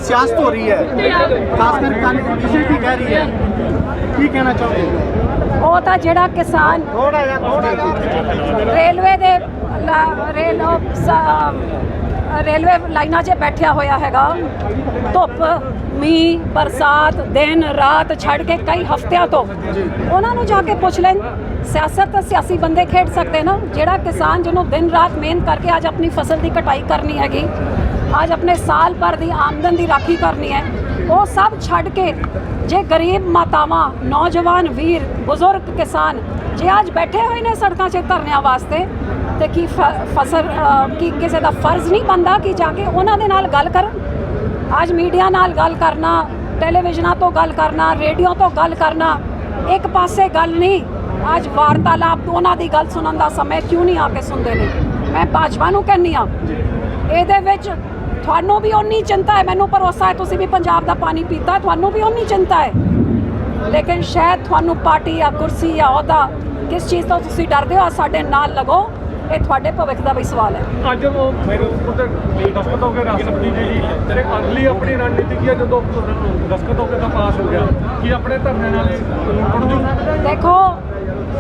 सियासत हो रही है, खासकर किसी की कह रही है, की कहना चाहोगे? वो तो जिहड़ा किसान रेलवे दे रेलवे लाइनां 'ਚ बैठिया होया हैगा, धुप मीह बरसात दिन रात छड़ के कई हफ्तियां तो उन्होंने जाके पुछ लें। सियासत तो सियासी बंदे खेड सकते ना। जिहड़ा किसान जिन्होंने दिन रात मेहनत करके आज अपनी फसल की कटाई करनी हैगी, आज अपने साल भर की आमदन की राखी करनी है, वो सब छड़ के जे गरीब मातावां नौजवान वीर बुजुर्ग किसान जे आज बैठे हुए ने सड़कों 'ਚ धरने वास्ते, तो की फसल की किसी का फर्ज नहीं बनता कि जाके उन्होंने नाल गल करन। आज मीडिया नाल गल करना, टैलीविजन तो गल करना, रेडियो तो गल करना, एक पासे गल नहीं। आज वार्तालाप उन्हों की गल सुनने का समय क्यों नहीं आके सुनते ने। मैं भाजपा नूं कहनी हाँ, ये थानू भी उन्नी चिंता है, मैनू भरोसा है तुसी भी पंजाब का पानी पीता है, थानू भी उन्नी चिंता है, लेकिन शायद थानू पार्टी या कुर्सी या अहुदा किस चीज़ तो तुसी डरदे हो। साडे नाल लगो, ये थोड़े भविख का भी सवाल है। ਅੱਜ ਉਹ ਮੇਰੇ ਉੱਤੇ ਦਸਤਖਤ ਹੋ ਕੇ ਰਾਸ਼ਟਰਪਤੀ ਜੀ ਤੇ ਅਗਲੀ ਆਪਣੀ ਰਣਨੀਤੀ ਕੀ ਹੈ ਜਦੋਂ ਦਸਤਖਤ ਹੋ ਕੇ ਤਾਂ ਪਾਸ ਹੋ ਗਿਆ ਕਿ ਆਪਣੇ ਧਰਨੇ ਨਾਲ ਟੁੱਟ ਜੂ? देखो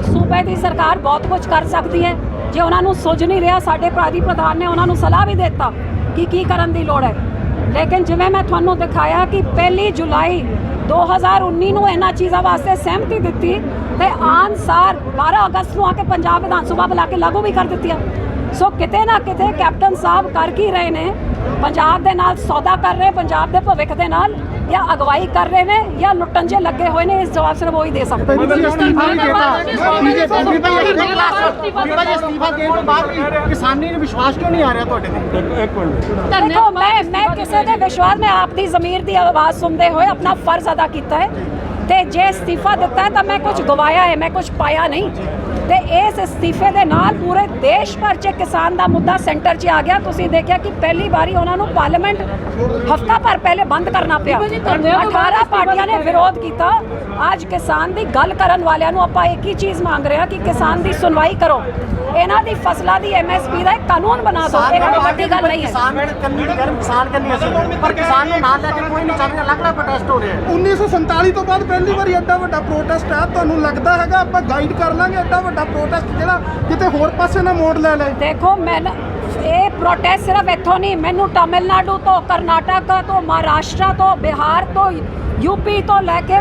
सूबे की सरकार बहुत कुछ कर सकती है, जे उन्होंने सुझ नहीं रहा, साडे प्राधी प्रधान ने उन्होंने सलाह भी देता कि की करन दी लोड़ है, लेकिन जिवें मैं तुहानू दिखाया कि 1 जुलाई 2019 ਨੂੰ ਇਹਨਾਂ ਚੀਜ਼ਾਂ ਵਾਸਤੇ ਸਹਿਮਤੀ ਦਿੱਤੀ ਤੇ ਆਨ ਸਾਰ 12 ਅਗਸਤ ਨੂੰ ਆ ਕੇ ਪੰਜਾਬ ਵਿਧਾਨ ਸਭਾ ਬੁਲਾ ਕੇ ਲਾਗੂ ਵੀ ਕਰ ਦਿੱਤੀਆਂ। ਸੋ ਕਿਤੇ ਨਾ ਕਿਤੇ ਕੈਪਟਨ ਸਾਹਿਬ ਕਰ ਕੀ ਰਹੇ ਨੇ, ਪੰਜਾਬ ਦੇ ਨਾਲ ਸੌਦਾ ਕਰ ਰਹੇ, ਪੰਜਾਬ ਦੇ ਭਵਿੱਖ ਦੇ ਨਾਲ, ਜਾਂ ਅਗਵਾਈ ਕਰ ਰਹੇ ਨੇ ਜਾਂ ਲੁੱਟਣ 'ਚ ਲੱਗੇ ਹੋਏ ਨੇ। ਇਸ ਜਵਾਬ ਸਿਰਫ ਉਹੀ ਦੇ ਸਕਦੇ ਨੇ। किसानी विश्वास क्यों नहीं आ रहा तुहाडे ते? देखो मैं किसी के विश्वास में आपकी ज़मीर की आवाज़ सुनते हुए अपना फर्ज अदा किया है, तो जे इस्तीफा दिता है तो मैं कुछ गवाया है, मैं कुछ पाया नहीं। तो इस इस्तीफे के नाल पूरे देश भर च किसान का मुद्दा सेंटर 'ਚ आ गया। तुसीं देखिया कि पहली बारी उन्होंने पार्लीमेंट हफ्ता भर पहले बंद करना पिया, 18 पार्टियां ने विरोध किया। आज किसान की गल करन वालियां नूं आपां एक ही चीज़ मांग रहे हैं कि किसान की सुनवाई करो, इन्हां दी फसलों की MSP का एक कानून बना दो। एक वड्डी गल नहीं है, पर किसान ने नाल लैके कोई नहीं चल रहा, लगदा प्रोटेस्ट हो रहा है। 1947 ਤੋਂ ਬਾਅਦ ਪਹਿਲੀ ਵਾਰੀ ਐਡਾ ਵੱਡਾ ਪ੍ਰੋਟੈਸਟ ਹੈ। ਤੁਹਾਨੂੰ ਲੱਗਦਾ ਹੈਗਾ ਆਪਾਂ ਗਾਈਡ ਕਰ ਲਾਂਗੇ ਐਡਾ ਵੱਡਾ ਪ੍ਰੋਟੈਸਟ ਜਿਹੜਾ ਕਿਤੇ ਹੋਰ ਪਾਸੇ ਨਾ ਮੋੜ ਲੈ ਲੈ? देखो मैं ये प्रोटेस्ट सिर्फ इतों नहीं, मैनू तमिलनाडु तो करनाटक तो महाराष्ट्र तो बिहार तो यूपी तो लैके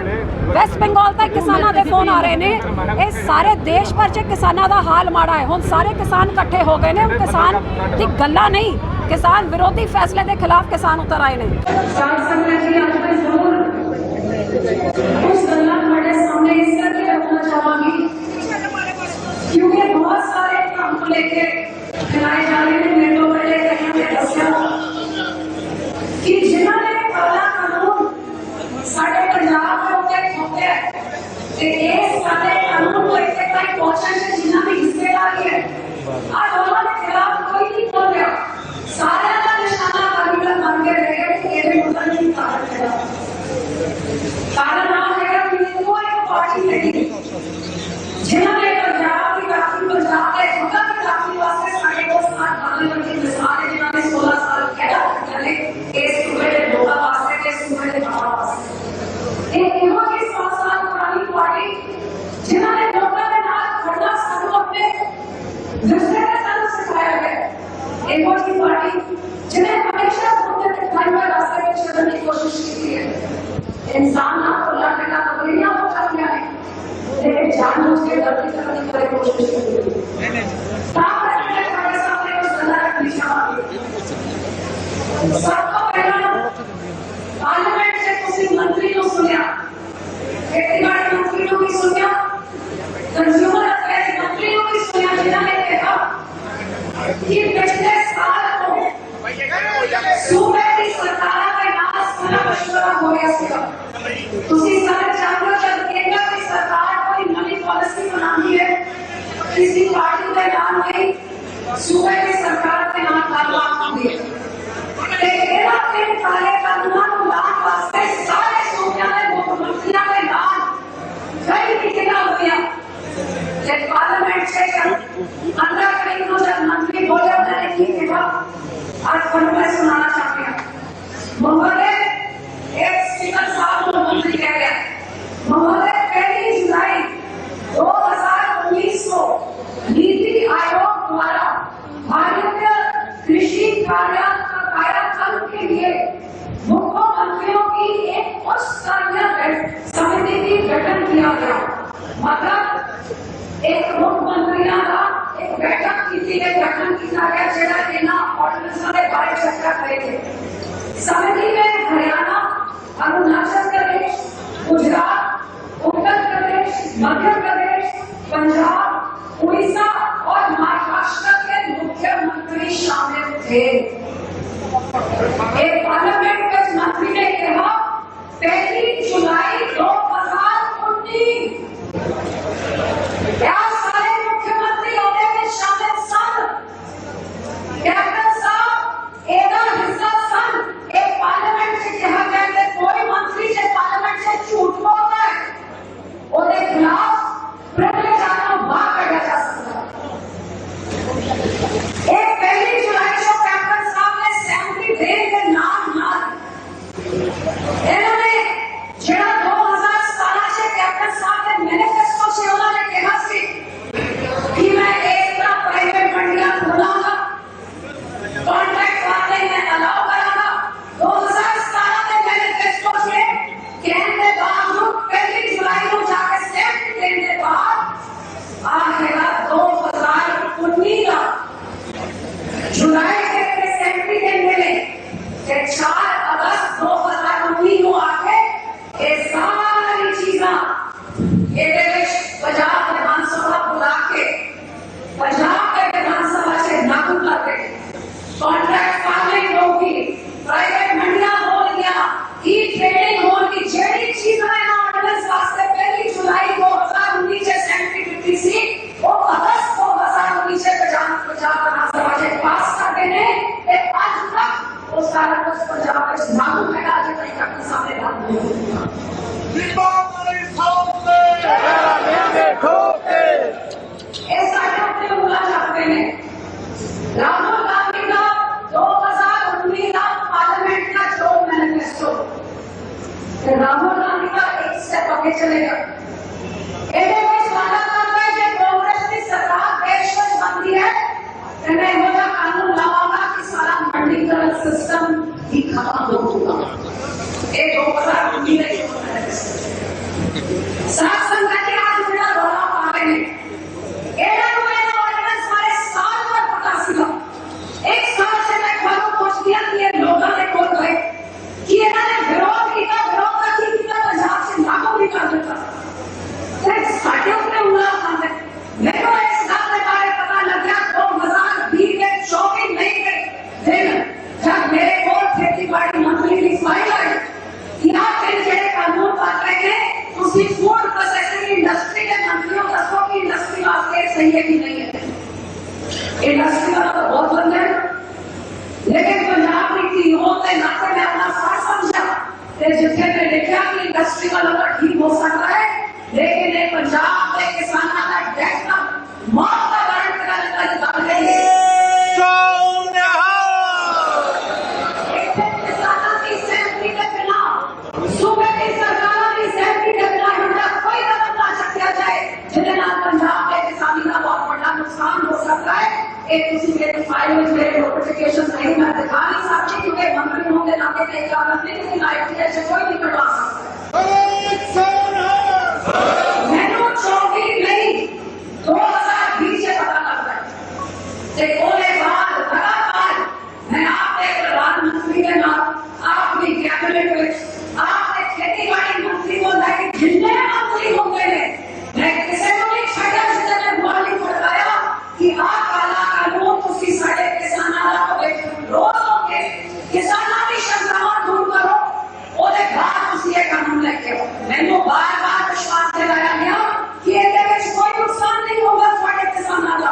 वैस्ट बंगाल तक किसानों के फोन आ रहे हैं। ये सारे देश भर च किसानों का हाल माड़ा है। हुण सारे किसान इकट्ठे हो गए हैं, किसान की गल्लां नहीं, किसान विरोधी फैसले के खिलाफ किसान उतर आए हैं। क्योंकि बहुत सारे काम को लेके खिलाए जा रहे हैं। मेरे को पहले कहीं दसिया कि जिन्होंने काला कानून साढ़े पंजाब के उत्ते थोपे ते इस सारे कानून को इतने तक पहुंचने से जिन्हों की हिस्सेदारी है, आज उन्होंने खिलाफ कोई नहीं बोल रहा। सारे का निशाना कानून बन के रह गए कि ये मुद्दा नहीं कारण है। कारण नाम है कि कोई पार्टी नहीं जिन्होंने पंजाब की राखी, पंजाब के हकों की राखी वास्ते साढ़े को साथ आने वाली मिसाल है, जिन्होंने 16 साल कहना चले इस सूबे के लोगों वास्ते के सूबे के जनता वास्ते। एक इहो की 100 साल पुरानी पार्टी जिन्होंने लोगों के नाल खड़ना सानू अपने विरसे के साथ सिखाया है। इहो की पार्टी जिन्हें हमेशा मुद्दे के खाई में रास्ते में चलने की कोशिश की है। इंसान ना खुला बेटा बकरियां हो जाती हैं, लेकिन जानबूझ के गलती करने की कोशिश की है। सामने कुछ गलत निशान सबको पहला पार्लियामेंट से किसी मंत्री को सुनिया, खेतीबाड़ी मंत्री को भी सुनिया, कंज्यूमर अफेयर्स मंत्री को भी सुनिया, जिन्होंने कहा कि पिछले साल को सूबे की सरकार के नाम सलाह मशवरा हो गया था। तुसी सारे जानते हो जब केंद्र की सरकार कोई नई पॉलिसी बनानी है, किसी पार्टी के नाम नहीं, सूबे की सरकार के नाम कानून होती है। काले कानून लाने वास्ते सारे सूबे में मुख्यमंत्रियों के नाम कई मीटिंगां हुई, जब पार्लियामेंट से अंदर कहीं तो जब मंत्री बोले मैंने की कहा, आज मैं सुनाना चाहती हूँ। मुंबई स्पीकर साहब को मंत्री कह गया महोदय 1 जुलाई 2019 को नीति आयोग द्वारा भारतीय कृषि कार्यक्रम के लिए मुख्यमंत्रियों की एक उच्च स्तरीय समिति की गठन किया गया। मतलब एक मुख्यमंत्रियों का एक बैठक की गठन किया गया जेड़ा केना ऑर्डिनेंस के बारे चर्चा करेंगे। समिति में हरियाणा, अरुणाचल प्रदेश, गुजरात, उत्तर प्रदेश, मध्य प्रदेश, पंजाब, उड़ीसा और महाराष्ट्र के मुख्यमंत्री शामिल थे। एक पार्लियामेंट के मंत्री ने कहा 1 जुलाई 2019 क्या सारे मुख्यमंत्री होने में शामिल सन? कैप्टन साहब एदा हिस्सा सन। एक पार्लियामेंट से कहा गया कि कोई मंत्री से पार्लियामेंट से झूठ बोलता है उसके खिलाफ प्रिविलेज आना बात किया जा सकता है। एक 1 जुलाई को कैप्टन साहब ने असेंबली देन के नाम ना इन्होंने जेड़ा 2017 से कैप्टन साहब ने मैनिफेस्टो से उन्होंने कहा सी कि मैं एक प्राइवेट मंडियां खोलाऊंगा, कॉन्ट्रैक्ट वाले में अलाउ कराऊंगा। 2017 के मैनिफेस्टो से कहने के बावजूद 1 जुलाई को जाकर असेंबली देने के बाद आखिर 2019 का जुलाई के असेंबली देने में 4 अगस्त 2019 को आके ये सारी चीज़ा पंजाब विधानसभा बुला के पंजाब के विधानसभा से लागू करते कॉन्ट्रैक्ट फार्मिंग होगी, प्राइवेट मंडियां होंगियां, ई ट्रेडिंग होगी, जेडी चीज़ें ऑर्डिनेंस वास्ते 1 जुलाई 2019 से असेंबली की थी वो अगस्त 2019 से पंजाब विधानसभा से पास करके ने आज तक वो सारा कुछ पंजाब में लागू है। आज तक आपके सामने लागू है। राहुल गांधी का 2019 का पार्लियामेंट का जो मैनिफेस्टो राहुल गांधी का एक स्टेप आगे चलेगा। ਇਹਦੇ ਵਿੱਚ ਵਾਅਦਾ ਕਰਦਾ ਹੈ ਕਿ ਕਾਂਗਰਸ ਦੀ ਸਰਕਾਰ ਦੇਸ਼ ਵਿੱਚ ਬਣਦੀ ਹੈ ਤੇ ਮੈਂ ਇਹੋ ਜਿਹਾ ਕਾਨੂੰਨ ਲਾਵਾਂਗਾ ਕਿ ਸਾਰਾ ਮੰਡੀਕਰਨ ਸਿਸਟਮ ਹੀ ਖਤਮ ਹੋ ਜਾਊਗਾ। ਇਹ 2019 ਦੇ ਸਾਥ ਸੰਗਤ के आज ਜਿਹੜਾ ਰੌਲਾ ਪਾ ਰਹੇ ਨੇ ਇਹਨਾਂ ਨੂੰ ਇਹ ਆਰਡੀਨੈਂਸ ਬਾਰੇ ਸਾਲ ਭਰ ਪਤਾ ਸੀਗਾ। एक साल से मैं ਤੁਹਾਨੂੰ ਪੁੱਛਦੀ ਹਾਂ ਕਿ ਇਹ ਲੋਕਾਂ ਦੇ ਕੋਲ ਗਏ ਕਿ ਇਹਨਾਂ ਨੇ ਵਿਰੋਧ ਕੀਤਾ ਪੰਜਾਬ से लागू भी कर ਦਿੱਤਾ ਸਾਡੇ ਉੱਤੇ ਉਂਗਲਾਂ ਉਠਾਉਂਦੇ। ਮੈਨੂੰ ਇਸ ਗੱਲ ਦੇ ਬਾਰੇ ਪਤਾ ਲੱਗਿਆ 2020 ਦੇ 24 ਮਈ ਦੇ ਦਿਨ ਜਦ ਮੇਰੇ ਕੋਲ ਖੇਤੀਬਾੜੀ ਮੰਤਰੀ ਦੀ ਫਾਈਲ ਆਈ ਕਿ ਆਪ ਜਿਹੜੇ ਕਾਨੂੰਨ ਬਣ ਰਹੇ ਨੇ ਤੁਸੀਂ ਫੂਡ ਪ੍ਰੋਸੈਸਿੰਗ ਇੰਡਸਟਰੀ ਦੇ ਮੰਤਰੀਆਂ ਦੱਸੋ ਕਿ ਇੰਡਸਟਰੀ ਵਾਸਤੇ ਸਹੀ ਹੈ ਕਿ नहीं है। इंडस्ट्री वाला तो बहुत बंद है लेकिन पंजाब की टीमों ने नाते में अपना साथ समझा जिथे ने लिखा कि इंडस्ट्री वाला तो ठीक हो सकता है लेकिन ये पंजाब के किसानों का टैक्स मौत का वारंट करने का दम है। किसानों की सहमति के बिना सूबे की सरकारों की सहमति के बिना इनका कोई कदम ना चुका जाए जिसके नाल पंजाब के किसानी का बहुत बड़ा नुकसान हो सकता है। एक किसी के फाइल में मेरे नोटिफिकेशन नहीं मैं दिखा नहीं सकती क्योंकि मंत्री होंगे नाते के इजाजत नहीं लेकिन आईटीआई से कोई नहीं करवा सकता। मैंने 24 मई 2020 से पता लगता है कोने बाद लगातार मैं आपके प्रधानमंत्री के नाम आपकी कैबिनेट में आपके खेतीबाड़ी मंत्री को लेकर जितने मंत्री होंगे मैं किसी को नहीं छड़ा जिसने मालिक बताया कि आप काला कानून उसी साढ़े किसानों का रोज होंगे किसानों की शंकाएं दूर करो और बाद उसी कानून लेके मैंने बार बार विश्वास दिलाया गया कि ये कोई नुकसान नहीं होगा साढ़े किसानों का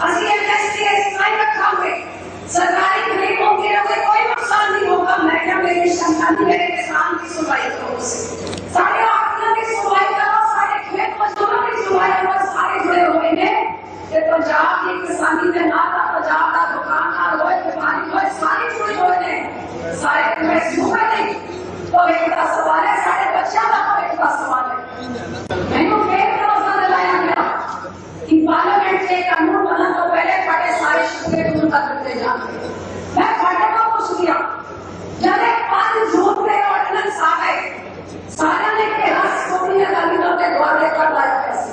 असली इंडस्ट्री स्थायी रखांगे सरकारी खरीदों के कोई नुकसान नहीं होगा। मैं क्या मेरी शंका नहीं मेरे किसान की सुनवाई करो साढ़े आखिर की सुनवाई करो साढ़े खेत मजदूरों की सुनवाई करो सारे जुड़े हुए हैं पंजाब की किसानी के नाम का पंजाब का दुकानदार हो व्यापारी हो सारे जुड़े हुए हैं सारे सूबे नहीं तो एक बड़ा सवाल का सवाल है। मैंने फिर भरोसा दिलाया गया कि पार्लियामेंट से कानून बनने तो पहले साढ़े सारे शुक्रिया दूर कर देते जाएंगे। मैं फाटे को पूछ दिया जब एक 5 जून के ऑर्डिनेंस आ गए सारे ने कहा सोनिया गांधी के द्वारे कर लाया पैसे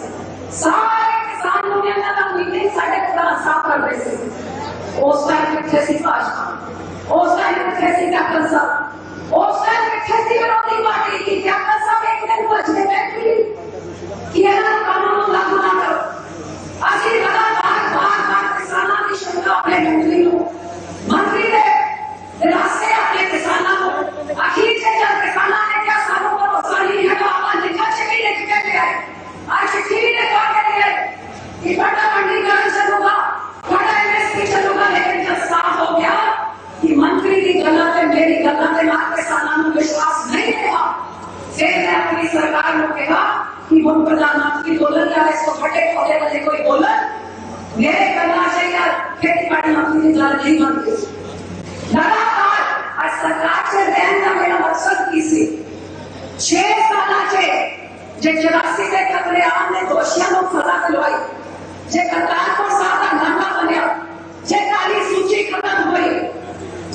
सारे किसान यूनियन का मीटिंग साढ़े साफ कर रहे थे। उस टाइम कितने सी भाजपा, उस टाइम कितने सी कैप्टन साहब, उस टाइम कितने सी विरोधी पार्टी की कैप्टन साहब एक दिन बचने बैठी कि यह कानून लागू ना करो। अभी लगातार बार किसानों की शंका अपने मंत्री ने रास्ते अपने किसानों को आखिर से जब किसानों ने क्या सालों पर वसाली है तो आवाज लिखा चिट्ठी लिख के गया आज चिट्ठी भी लिखा के गए कि बड़ा मंडीकरण चलूंगा, बड़ा एमएसपी चलूंगा। लेकिन जब साफ हो गया कि मंत्री की गलत है, मेरी गलत है, आप किसानों को विश्वास नहीं देगा, फिर मैं अपनी सरकार को कहा कि वो प्रधानमंत्री बोलन या इसको फटे खोले वाले कोई बोलन मेरे करना चाहिए। खेती बाड़ी मंत्री की गलत नहीं बनती। लगातार आज सरकार से रहने का मेरा मकसद की सी 6 साल से जे 84 के कतलेआम ने दोषियों को सजा दिलवाई, जे करतारपुर साहब का नामा बनया, जे काली सूची खत्म हुई,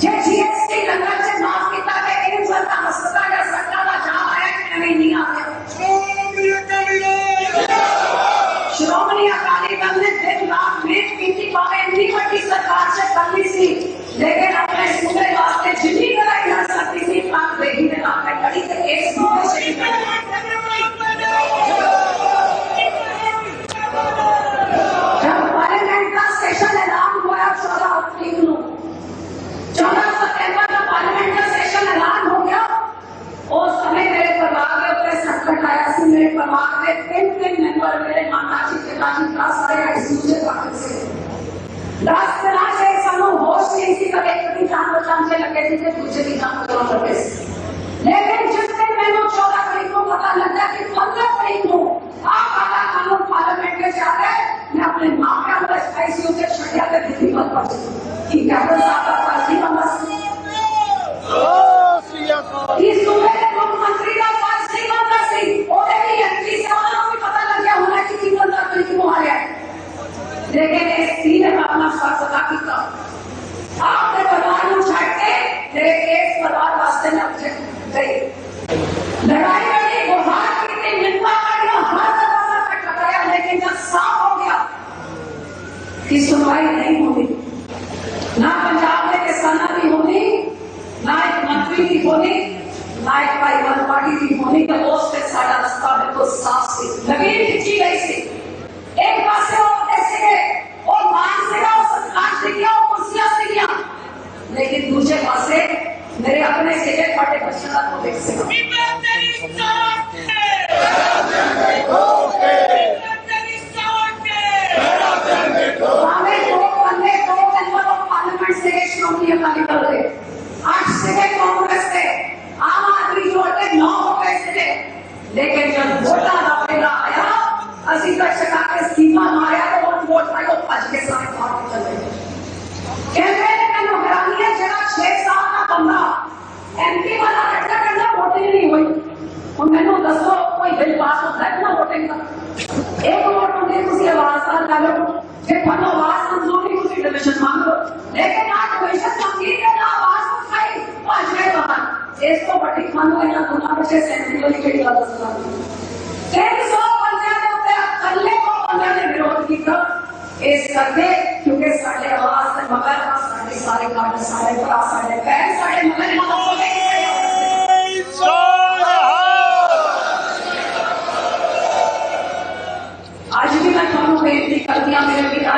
जे जीएसटी लंगर से माफ किया गया, इन सरकार अस्पताल या सरकार का जहां आया कि नहीं आ गया। श्रोमणी अकाली दल ने दिन रात मेज पीती पावे इतनी बड़ी सरकार से कर ली थी, लेकिन अपने सूबे वास्ते जितनी लड़ाई लड़ सकती थी पाक बेटी ने कहा कड़ी से एक सूबे से जब पार्लियामेंट का सेशन ऐलान हुआ 14 अप्रैल को 14 सितंबर का पार्लियामेंट का सेशन ऐलान हो गया। उस समय मेरे परिवार के ऊपर संकट आया सी। मेरे परिवार के 3 मेंबर मेरे माता जी पिताजी का सारे आईसीयू से दाखिल से 10 दिनों से ਸਾਨੂੰ होश नहीं सी कभी एक की जान बचाने से लगे थे दूसरे की जान बचाने लगे थे। लेकिन जिस दिन मैंने 14 तारीख को पता लगा कि 15 तारीख को आप आला कानून पार्लियामेंट में जा रहे हैं, मैं अपने माँ के अंदर आईसीयू से छड़िया के दिल्ली पर पहुंची कि कैप्टन साहब का फांसी बंदा इस सूबे के मुख्यमंत्री का फांसी बंदा सी और भी एमपी से वालों को पता लग गया होना कि 15 तारीख को आ रहा है। लेकिन इस सीने का अपना फैसला किया आपने परिवार को छाट के मेरे केस परिवार वास्ते में गई लड़ाई लड़ी गुहार की मिलता करना हर दरवाजा खटखटाया। लेकिन जब साफ हो गया कि सुनवाई नहीं होगी, ना पंजाब में किसानों की होनी, ना एक मंत्री की होनी, ना एक भाईवाल पार्टी की होनी, तो उससे सारा रास्ता बिल्कुल साफ सी लकीर खींची गई सी। एक पासे और मान से सरकार से किया और कुर्सियां से किया, लेकिन दूसरे पासे मेरे अपने से फटे बच्चा को देख सके हमें 2 मेंबर ऑफ पार्लियामेंट से श्रोमणी अकाली दल थे, 8 से कांग्रेस थे, आम आदमी जोड़े 9 हो गए थे। लेकिन जब वोटा का पहला आया असी का चका के सीमा मारा तो वोट पाई वो भज के सारे बाहर चले गए। कहते हैं कि नौकरानी है जरा 6 साल का बंदा एमपी वाला कट्टा करना वोटिंग नहीं हुई और मैंने दसो कोई बिल पास होता है ना वोटिंग का एक वोट होने तुसी आवाज ना डालो जे थानो आवाज मंजूर नहीं तुसी डिवीजन मांग लो, लेकिन ना डिवीजन मंगी के ना आवाज उठाई भज गए बाहर। इसको बड़ी खानो है ना दोनों बच्चे सेंट्रल की गल दसना 300 बंदे के ऊपर कल्ले को बंदे ने विरोध किया इस करके क्योंकि साडे आवाज से मगर साडे सारे कार्ड सारे भरा साडे पैर साडे मगर ना हो गए। आज भी मैं थानू बेनती करती हूं मेरे पिता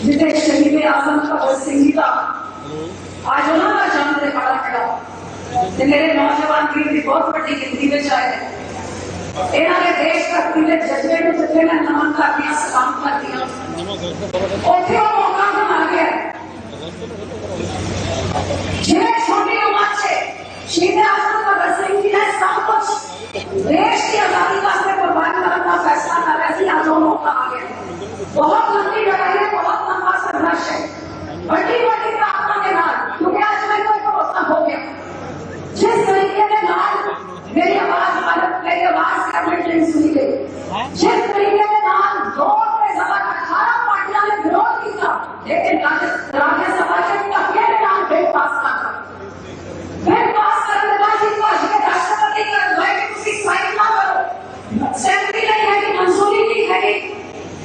जिसे शहीद आजम भगत सिंह जी का आज उन्होंने जन्म दिखाड़ा खड़ा ते मेरे नौजवान वीर की बहुत बड़ी गिनती में आए हैं। इन्होंने देश भक्ति के जज्बे को जिथे मैं नमन करती हूं सलाम करती हूं उथे वो मौका बना गया जिन्हें छोटी उम्र से शहीद आजम भगत सिंह जी ने सब कुछ देश की आजादी वास्ते कुर्बान करने का फैसला कर रहे थे। आज वो मौका आ गया। बहुत लंबी लड़ाई है, बहुत लंबा संघर्ष है, बड़ी बड़ी प्रार्थना के बाद क्योंकि आज मैं कोई भरोसा हो गया जिस तरीके के नाल मेरी आवाज नहीं सुनी गई। जिस तरीके के नाम 18 पार्टियां ने विरोध किया, लेकिन राज्यसभा के तकिए के नाम बिल पास करना, बिल पास करने के बाद इस वर्ष के राष्ट्रपति का है कि तुसी साइन ना करो, सेंट्री नहीं है कि मंजूरी नहीं है कि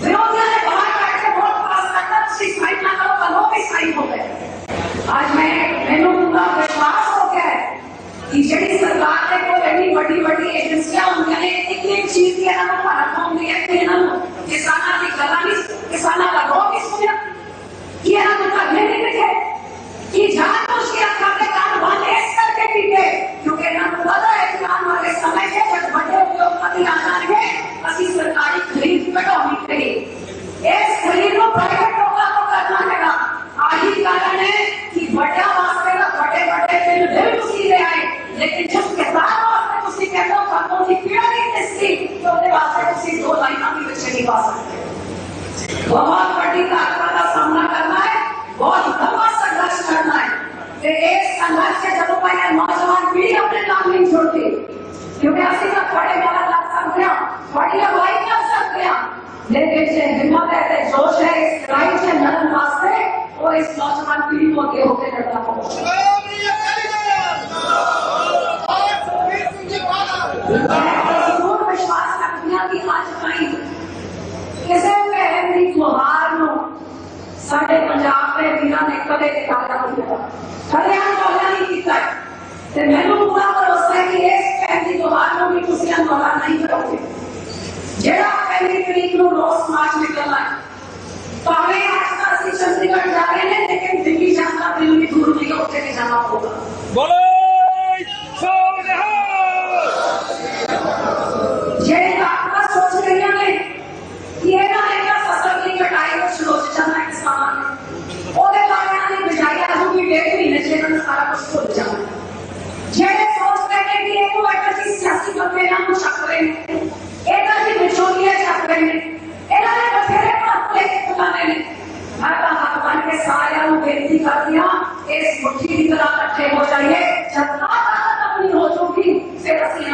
विरोधियों ने बाहर बैठ के वोट पास करना, तुसी साइन ना करो, कल वो भी साइन हो गए। आज मैनू पूरा विश्वास हो गया है कि जी सरकार ने कोई एडी बड़ी एजेंसियां होंगे ने एक एक चीज की इन्होंने भारत होंगी है कि इन्होंने किसानों की गला नहीं, किसानों का रो नहीं सुनिया कि इन्होंने करने नहीं लिखे कि जान मुश्किल खाते कान बंद इस करके पीटे, क्योंकि इन्होंने पता है कि आने वाले समय में जब बड़े उद्योगपति आ जाएंगे असली सरकारी खरीद घटानी पड़ेगी। इस खरीद को प्राइवेट लोगों को करना हैगा। आही कारण है कि बड़ा वास्ते का बड़े बिल उसी ले आए, लेकिन जिस किसान वास्ते उसी कहते हो कानून की पीड़ा नहीं दिसती तो उनके वास्ते उसी 2 लाइनों भी बच्चे नहीं पा सकते। बहुत बड़ी ताकत का सामना करना है, बहुत लंबा संघर्ष करना है। इस संघर्ष के जब मैं नौजवान पीढ़ी अपने नाम नहीं छोड़ती, क्योंकि असली का बड़े वाला लग सकते हैं, बड़ी अगुवाई कर सकते हैं, लेकिन जो हिम्मत है, जोश है, इस लड़ाई से लड़ने वास्ते वो इस नौजवान पीढ़ी को आगे होकर लड़ना होगा। विश्वास रखना कि आज कहीं किसी भी त्योहार को साढ़े पंजाब के वीरों ने कदे निकाला नहीं था, कदे अंदोलन नहीं किया। तो मैनू पूरा भरोसा है कि इस पहली त्योहार को भी तुम अंदोलन नहीं करोगे। जेड़ा पहली तरीक को रोज मार्च निकलना है, भावे आज का सी चंडीगढ़ जा रहे हैं, लेकिन दिल्ली जाना दिल भी दूर नहीं होते नहीं जाना होगा। बोलो सोनिया जेड़े आपका सोच रही है कि ये ना लेकर फसल की कटाई को शुरू हो जाना है किसान ने, ओदे कारण ने बिजाई अजू भी 1.5 महीने से इन्होंने सारा कुछ भूल जाना। जेड़े सोच रहे हैं कि एक ऐसी सियासी बंदे नाम छक रहे हैं, एक ऐसी विचोलिया छक रहे हैं, इन्होंने बथेरे हाथ लेके बुलाने ने, मैं तो हाथ बन के सारियां को बेनती कर दिया, इस मुट्ठी की तरह इकट्ठे हो जाइए, जब ताकत अपनी हो चुकी फिर असली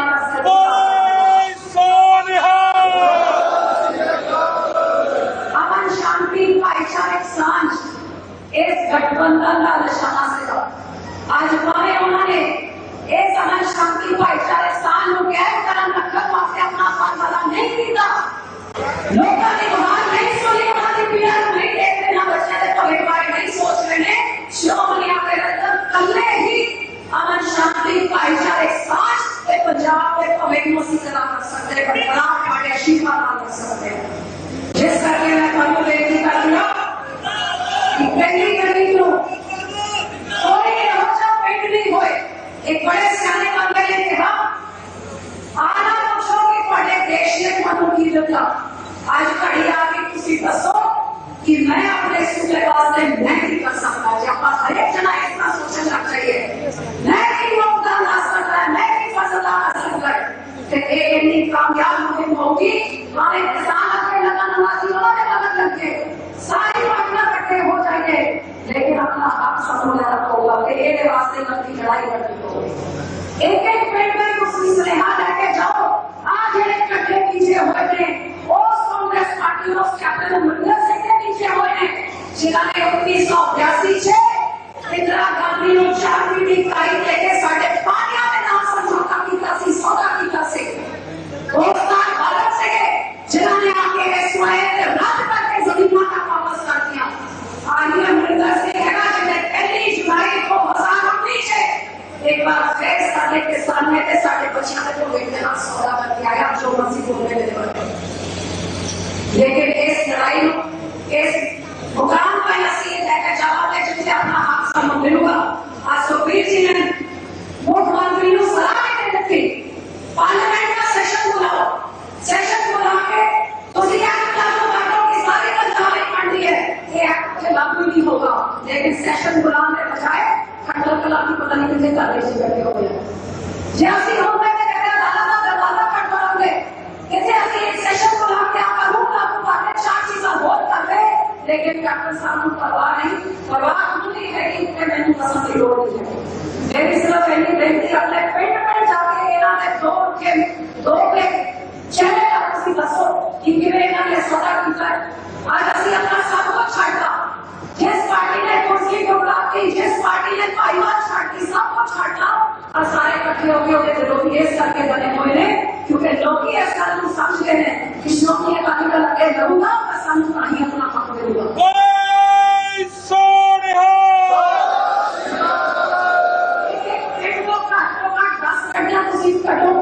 अमन शांति भाईचारे सांझ इस गठबंधन का निशाना से आज पाए उन्होंने इस अमन शांति भाईचारे सांझ को गैर करन रखने वास्ते अपना फैसला नहीं किया, लोगों की बात नहीं सुनी, उन्होंने पीड़ा नहीं देख रहे, ना बच्चे के भविष्य बारे नहीं सोच रहे ने, श्रोमणी अकाली कल्ले ही अमन शांति भाईचारे सांझ के पंजाब के भविष्य को सिकरा कर सकते हैं, बड़ा बड़े शीमा कर सकते हैं। जिस करके मैं कल बेनती कर दिया कि पहली तरीक को कोई रोजा पेट नहीं होए, एक बड़े सियाने बंदे ने कहा आना पूछो कि बड़े देश ने मनु की दिता, आज घड़ी आ गई, तुसी दसो कि मैं अपने सूबे वास्ते मैं की कर सकता, जब हर एक जना इतना सोचना चाहिए, मैं की योगदान ला सकता है, मैं की फसल ला सकता है, तो एक इतनी कामयाब मुहिम होगी, हमारे किसान अपने लगन नवाजी वाले लगन लगे, सारी पार्टियां इकट्ठे हो जाएंगे, लेकिन अपना हक समझना होगा, एक वास्ते लड़की लड़ाई करनी होगी। एक एक पेड़ में कुछ स्नेहा लेके जाओ, आज इकट्ठे कीजिए हुए थे, उस कांग्रेस पार्टी उस कैप्टन अमरिंदर सिंह के पीछे हुए हैं, जिन्होंने 1982 से इंदिरा गांधी को 4 पीढ़ी काई लेके 5.5 में नाम समझौता किया सी, सौदा किया सी, दोस्तान भारत से जिन्होंने आके स्वयं रद्द करके जमीन का वापस कर दिया। आज अमरिंदर सिंह है जिन्हें 1 जुलाई 2019 से एक बार फिर साढ़े के सामने थे, साढ़े बच्चियों को बेटे ना सौदा करके आया, जो मर्जी बोलने लगे। लेकिन इस लड़ाई इस मुकाम पर नसीब लेकर जाओगे जिससे अपना हक समझ मिलूगा। आज सुखबीर जी ने मुख्यमंत्री को सलाह देने थी, पार्लियामेंट का सेशन बुलाओ, सेशन बुला के तुझे एक्ट लागू करो कि सारी पंचायत मंडी है, ये एक्ट लागू नहीं होगा, लेकिन सेशन बुलाने बजाय खट्टर कला की पता नहीं कितने कर से बैठे हो गए, जैसी हो गए थे कहते अदालत का दरवाजा खटखटाओगे, कहते असली एक सेशन बुला के आप कानून लागू करके 4 चीजें वोट कर रहे, लेकिन कैप्टन साहब को परवाह नहीं है कि मैंने पसंद की लोड़ नहीं है। मेरी सिर्फ पहली बेनती अपने पिंड में जाके इन्होंने 2 के ਇਕੱਠੇ ਹੋ ਕੇ ਉਹਦੇ ਤੇ ਲੋਕੀ ਇਸ ਕਰਕੇ ਬਣੇ ਹੋਏ ਨੇ ਕਿਉਂਕਿ ਲੋਕੀ ਇਸ ਗੱਲ ਨੂੰ ਸਮਝਦੇ ਨੇ ਕਿ ਸ਼੍ਰੋਮਣੀ ਅਕਾਲੀ ਦਲ ਅੱਗੇ ਲੜੂਗਾ ਤਾਂ ਸਾਨੂੰ ਤਾਂ ਹੀ ਆਪਣਾ ਹੱਕ ਮਿਲੂਗਾ। ਇੱਕ ਤੋਂ ਘੱਟ 10 ਗੱਡੀਆਂ ਤੁਸੀਂ ਕੱਢੋ,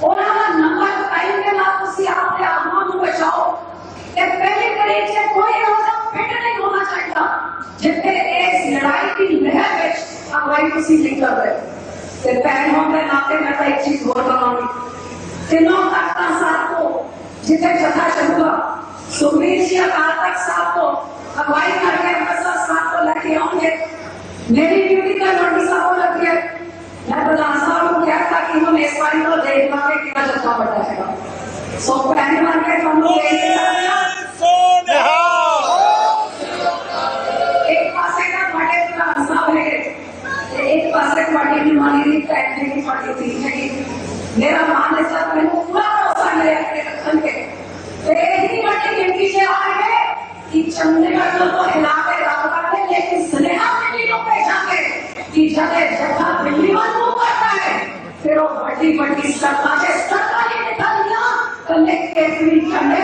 ਉਹਨਾਂ ਦਾ ਨੰਬਰ ਟਾਈਮ ਦੇ ਨਾਲ ਤੁਸੀਂ ਆਪਣੇ ਆਤਮਾ ਨੂੰ ਬਚਾਓ ਤੇ ਪਹਿਲੀ ਕੜੀ 'ਚ ਕੋਈ ਉਹਦਾ ਫਿੱਟ ਨਹੀਂ ਹੋਣਾ ਚਾਹੀਦਾ ਜਿੱਥੇ ਇਸ ਲੜਾਈ ਦੀ ਲਹਿਰ ਵਿੱਚ ਅਗਵਾਈ ਤੁਸੀਂ ਨਹੀਂ ਕਰ ਰਹੇ। ਤੇ ਭੈਣ ਹੋਣ ਦੇ ਨਾਤੇ ਮੈਂ ਤਾਂ ਇੱਕ ਚੀਜ਼ ਹੋਰ ਕਹਾਂਗੀ, ਤਿੰਨੋਂ ਤਾਕਤਾਂ ਸਾਹਿਬ ਤੋਂ ਜਿੱਥੇ ਜਥਾ ਚੱਲੂਗਾ ਸੁਖਬੀਰ ਜੀ ਅਕਾਲ ਤਖਤ ਸਾਹਿਬ ਤੋਂ ਅਗਵਾਈ ਕਰਕੇ ਅੰਮ੍ਰਿਤਸਰ ਸਾਹਿਬ ਤੋਂ ਲੈ ਕੇ ਆਉਣਗੇ। ਮੇਰੀ ਡਿਊਟੀ का नोटिस आपको लग गया, मैं प्रधान साहब को क्या था कि हम इस बारी तो देख पाते कितना जत्था बढ़ता है। सो पहले मान के हम लोग एक पासे का बड़े प्रधान साहब है, एक पासे पार्टी की मानी नहीं बैठने की पार्टी थी है। मेरा मान है साहब, मैंने पूरा भरोसा मिला अपने कथन के इतनी बड़ी गिनती से आ रहे कि चंडीगढ़ तो हिला के रख पाते, लेकिन स्नेहा दिल्ली को पहचाने कि जब जगह दिल्ली में मुंह करता है फिर वो बड़ी बड़ी सरकार सरकारी निकालियां कलेक्टिव करने